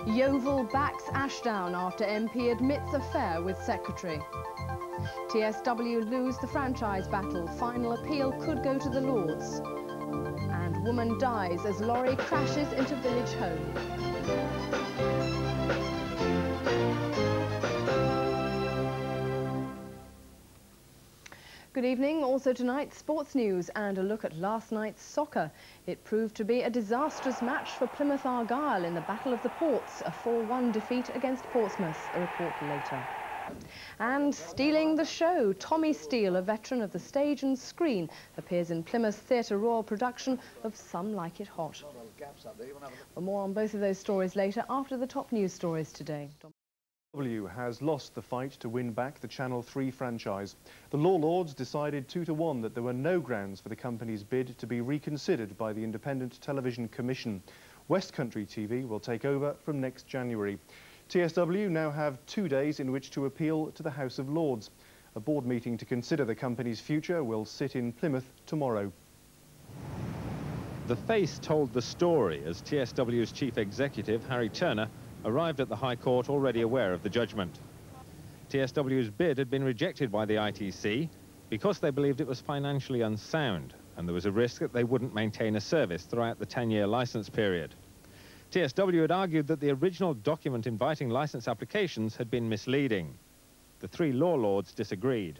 Yeovil backs Ashdown after MP admits affair with Secretary. TSW lose the franchise battle. Final appeal could go to the Lords. And woman dies as lorry crashes into village home. Good evening. Also tonight, sports news and a look at last night's soccer. It proved to be a disastrous match for Plymouth Argyle in the Battle of the Ports, a 4-1 defeat against Portsmouth. A report later. And stealing the show, Tommy Steele, a veteran of the stage and screen, appears in Plymouth Theatre Royal production of Some Like It Hot. For more on both of those stories later, after the top news stories today. TSW has lost the fight to win back the Channel 3 franchise. The Law Lords decided 2-1 that there were no grounds for the company's bid to be reconsidered by the Independent Television Commission. West Country TV will take over from next January. TSW now have 2 days in which to appeal to the House of Lords. A board meeting to consider the company's future will sit in Plymouth tomorrow. The Face told the story as TSW's chief executive, Harry Turner, arrived at the High Court already aware of the judgment. TSW's bid had been rejected by the ITC because they believed it was financially unsound and there was a risk that they wouldn't maintain a service throughout the 10-year licence period. TSW had argued that the original document inviting licence applications had been misleading. The three Law Lords disagreed.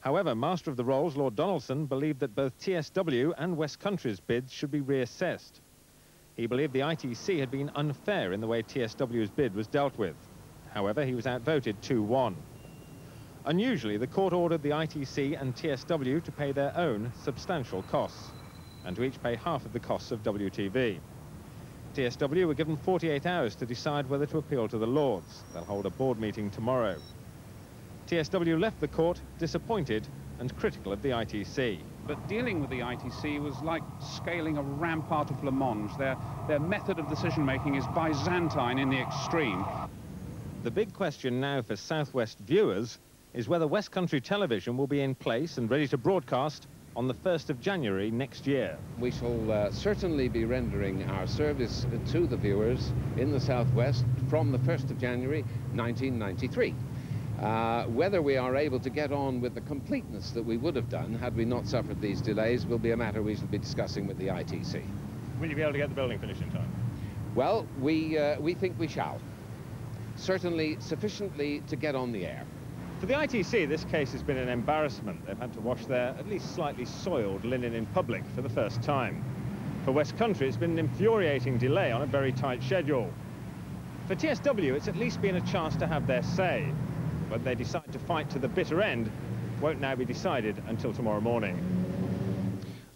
However, Master of the Rolls, Lord Donaldson, believed that both TSW and West Country's bids should be reassessed. He believed the ITC had been unfair in the way TSW's bid was dealt with. However, he was outvoted 2-1. Unusually, the court ordered the ITC and TSW to pay their own substantial costs, and to each pay half of the costs of WTV. TSW were given 48 hours to decide whether to appeal to the Lords. They'll hold a board meeting tomorrow. TSW left the court disappointed and critical of the ITC. But dealing with the ITC was like scaling a rampart of blancmange. Their method of decision-making is Byzantine in the extreme. The big question now for South West viewers is whether West Country Television will be in place and ready to broadcast on the 1st of January next year. We shall certainly be rendering our service to the viewers in the South West from the 1st of January 1993. Whether we are able to get on with the completeness that we would have done had we not suffered these delays will be a matter we shall be discussing with the ITC. Will you be able to get the building finished in time? Well, we think we shall. Certainly sufficiently to get on the air. For the ITC, this case has been an embarrassment. They've had to wash their at least slightly soiled linen in public for the first time. For West Country, it's been an infuriating delay on a very tight schedule. For TSW, it's at least been a chance to have their say. But they decide to fight to the bitter end won't now be decided until tomorrow morning.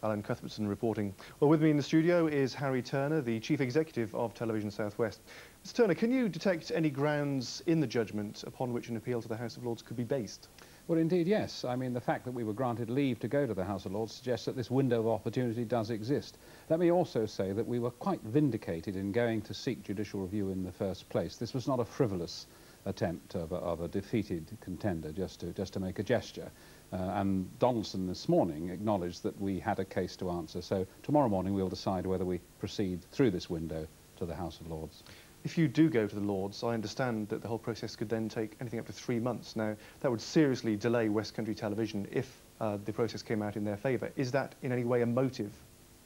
Alan Cuthbertson reporting. Well, with me in the studio is Harry Turner, the Chief Executive of Television South West. Mr. Turner, can you detect any grounds in the judgment upon which an appeal to the House of Lords could be based? Well, indeed, yes. I mean, the fact that we were granted leave to go to the House of Lords suggests that this window of opportunity does exist. Let me also say that we were quite vindicated in going to seek judicial review in the first place. This was not a frivolous attempt of a defeated contender just to make a gesture. And Donaldson this morning acknowledged that we had a case to answer. So tomorrow morning we'll decide whether we proceed through this window to the House of Lords. If you do go to the Lords, I understand that the whole process could then take anything up to 3 months. Now, that would seriously delay West Country Television if the process came out in their favour. Is that in any way a motive?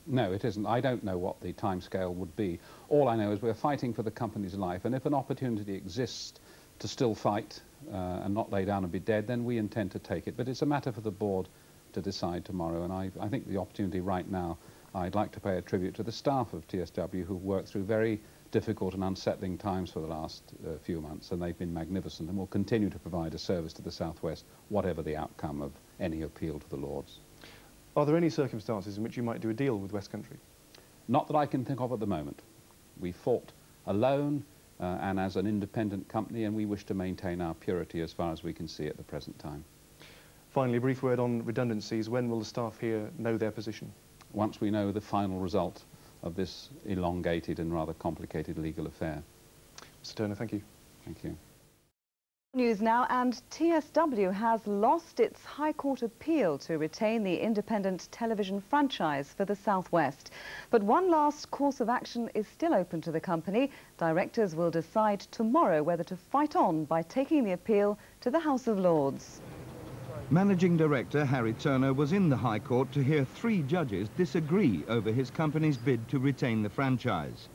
No, it isn't. I don't know what the timescale would be. All I know is we're fighting for the company's life, and if an opportunity exists to still fight and not lay down and be dead, then we intend to take it. But it's a matter for the board to decide tomorrow, and I think the opportunity right now, I'd like to pay a tribute to the staff of TSW who've worked through very difficult and unsettling times for the last few months, and they've been magnificent and will continue to provide a service to the South West, whatever the outcome of any appeal to the Lords. Are there any circumstances in which you might do a deal with West Country? Not that I can think of at the moment. We fought alone and as an independent company, and we wish to maintain our purity as far as we can see at the present time. Finally, a brief word on redundancies. When will the staff here know their position? Once we know the final result of this elongated and rather complicated legal affair. Mr. Turner, thank you. Thank you. News now, and TSW has lost its High Court appeal to retain the independent television franchise for the South West. But one last course of action is still open to the company. Directors will decide tomorrow whether to fight on by taking the appeal to the House of Lords. Managing Director Harry Turner was in the High Court to hear 3 judges disagree over his company's bid to retain the franchise.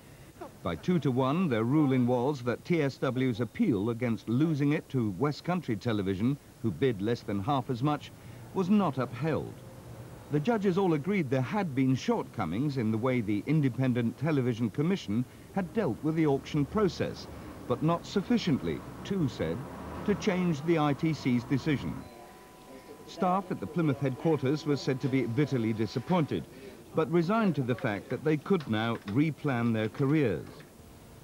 By 2 to 1, their ruling was that TSW's appeal against losing it to West Country Television, who bid less than half as much, was not upheld. The judges all agreed there had been shortcomings in the way the Independent Television Commission had dealt with the auction process, but not sufficiently, 2 said, to change the ITC's decision. Staff at the Plymouth headquarters was said to be bitterly disappointed, but resigned to the fact that they could now replan their careers.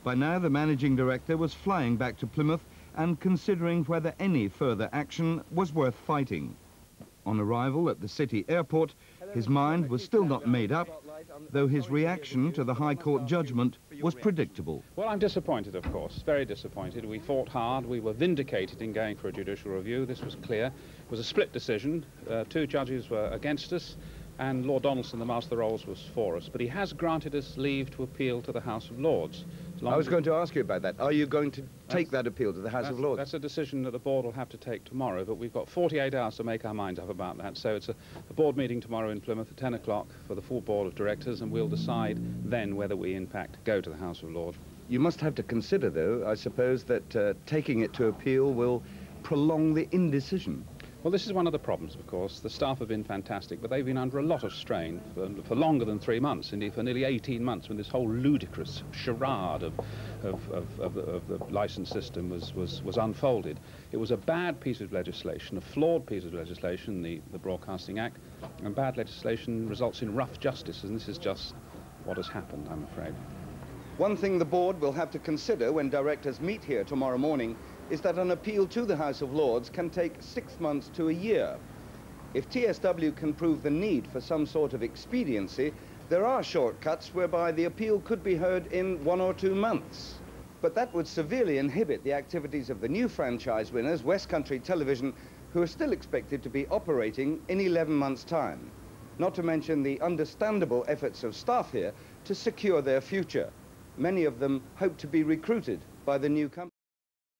By now, the managing director was flying back to Plymouth and considering whether any further action was worth fighting. On arrival at the city airport, his mind was still not made up, though his reaction to the High Court judgment was predictable. Well, I'm disappointed, of course, very disappointed. We fought hard, we were vindicated in going for a judicial review. This was clear. It was a split decision. 2 judges were against us, and Lord Donaldson, the Master of the Rolls, was for us. But he has granted us leave to appeal to the House of Lords. I was going to ask you about that. Are you going to take that appeal to the House of Lords? That's a decision that the board will have to take tomorrow, but we've got 48 hours to make our minds up about that. So it's a board meeting tomorrow in Plymouth at 10 o'clock for the full board of directors, and we'll decide then whether we, in fact, go to the House of Lords. You must have to consider, though, I suppose, that taking it to appeal will prolong the indecision. Well, this is one of the problems, of course. The staff have been fantastic, but they've been under a lot of strain for longer than 3 months, indeed for nearly 18 months, when this whole ludicrous charade of the licence system was unfolded. It was a bad piece of legislation, a flawed piece of legislation, the Broadcasting Act, and bad legislation results in rough justice, and this is just what has happened, I'm afraid. One thing the board will have to consider when directors meet here tomorrow morning is that an appeal to the House of Lords can take 6 months to a year. If TSW can prove the need for some sort of expediency, there are shortcuts whereby the appeal could be heard in 1 or 2 months. But that would severely inhibit the activities of the new franchise winners, West Country Television, who are still expected to be operating in 11 months' time. Not to mention the understandable efforts of staff here to secure their future. Many of them hope to be recruited by the new company.